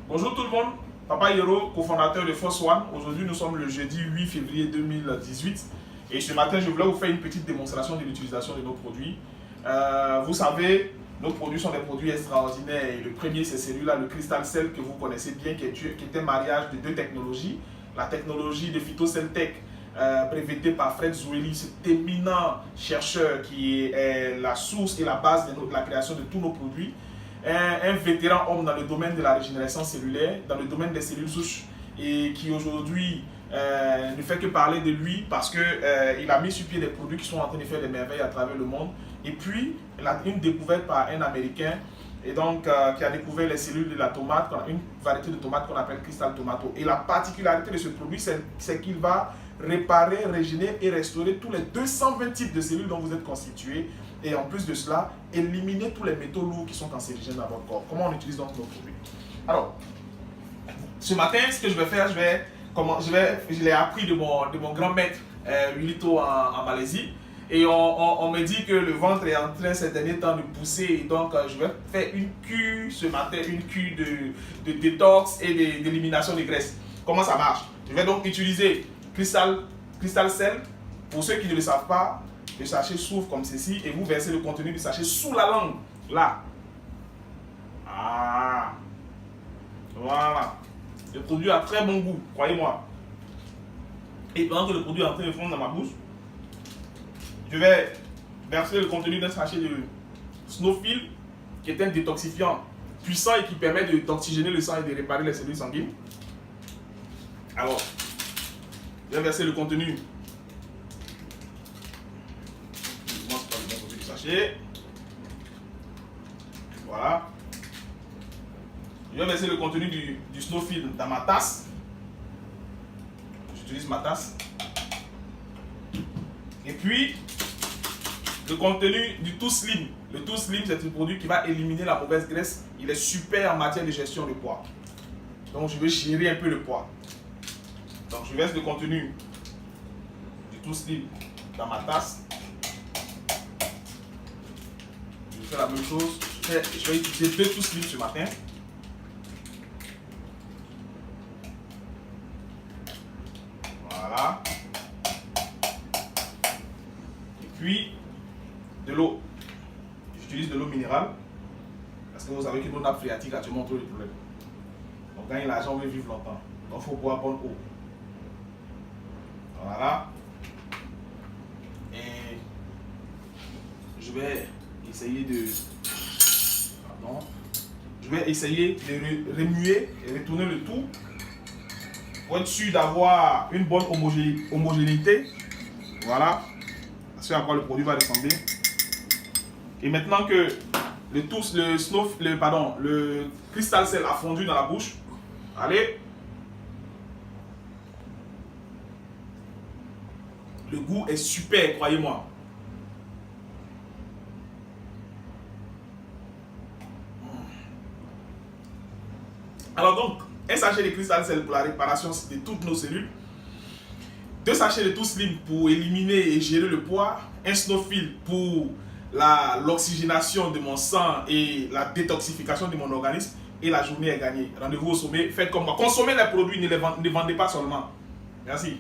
Bonjour tout le monde, Papa Hiro, cofondateur de Force One. Aujourd'hui, nous sommes le jeudi 8 février 2018 et ce matin, je voulais vous faire une petite démonstration de l'utilisation de nos produits. Vous savez, nos produits sont des produits extraordinaires et le premier, c'est celui-là, le Crystal Cell que vous connaissez bien, qui est un mariage de deux technologies. La technologie de PhytoCellTech, brevetée par Fred Zweli, cet éminent chercheur qui est la source et la base de la création de tous nos produits. Un vétéran homme dans le domaine de la régénérescence cellulaire, dans le domaine des cellules souches, et qui aujourd'hui ne fait que parler de lui parce qu'il a mis sur pied des produits qui sont en train de faire des merveilles à travers le monde. Et puis, il a une découverte par un Américain, et donc qui a découvert les cellules de la tomate, une variété de tomate qu'on appelle Crystal Tomato. Et la particularité de ce produit, c'est qu'il va réparer, régénérer et restaurer tous les 220 types de cellules dont vous êtes constitués. Et en plus de cela, éliminer tous les métaux lourds qui sont cancérigènes dans votre corps. Comment on utilise donc nos produits? Alors, ce matin, ce que je vais faire, je l'ai appris de mon grand maître Wilito en Malaisie. Et on me dit que le ventre est en train ces derniers temps de pousser. Et donc, je vais faire une cure ce matin, une cure de détox et d'élimination de graisse. Comment ça marche? Je vais donc utiliser Crystal Cell. Pour ceux qui ne le savent pas, le sachet s'ouvre comme ceci et vous versez le contenu du sachet sous la langue. Là. Ah. Voilà. Le produit a très bon goût, croyez-moi. Et pendant que le produit est en train de fondre dans ma bouche, je vais verser le contenu d'un sachet de Snowfield, qui est un détoxifiant puissant et qui permet d'oxygéner le sang et de réparer les cellules sanguines. Alors, je vais verser le contenu. Je commence par le bon côté du sachet. Voilà. Je vais verser le contenu du Snowfield dans ma tasse. J'utilise ma tasse. Et puis, le contenu du Too Slim. Le Too Slim, c'est un produit qui va éliminer la mauvaise graisse. Il est super en matière de gestion de poids. Donc, je vais gérer un peu le poids. Donc, je verse le contenu du Too Slim dans ma tasse. Je fais la même chose. Je vais utiliser deux Too Slim ce matin. Voilà. Et puis, de l'eau. J'utilise de l'eau minérale parce que vous savez que nos nappes phréatiques actuellement ont trop de problèmes. Donc, gagner l'argent, on veut vivre longtemps. Donc, il faut boire bonne eau. Voilà. Et je vais essayer de. Pardon. Je vais essayer de remuer et retourner le tout pour être sûr d'avoir une bonne homogénéité. Voilà. Ce à quoi le produit va ressembler. Et maintenant que le Crystal Cell a fondu dans la bouche, allez. Le goût est super, croyez-moi. Alors donc, un sachet de Crystal Cell pour la réparation de toutes nos cellules. 2 sachets de Too Slim pour éliminer et gérer le poids. Un Snowfield pour l'oxygénation de mon sang et la détoxification de mon organisme. Et la journée est gagnée. Rendez-vous au sommet. Faites comme moi. Consommez les produits, ne vendez pas seulement. Merci.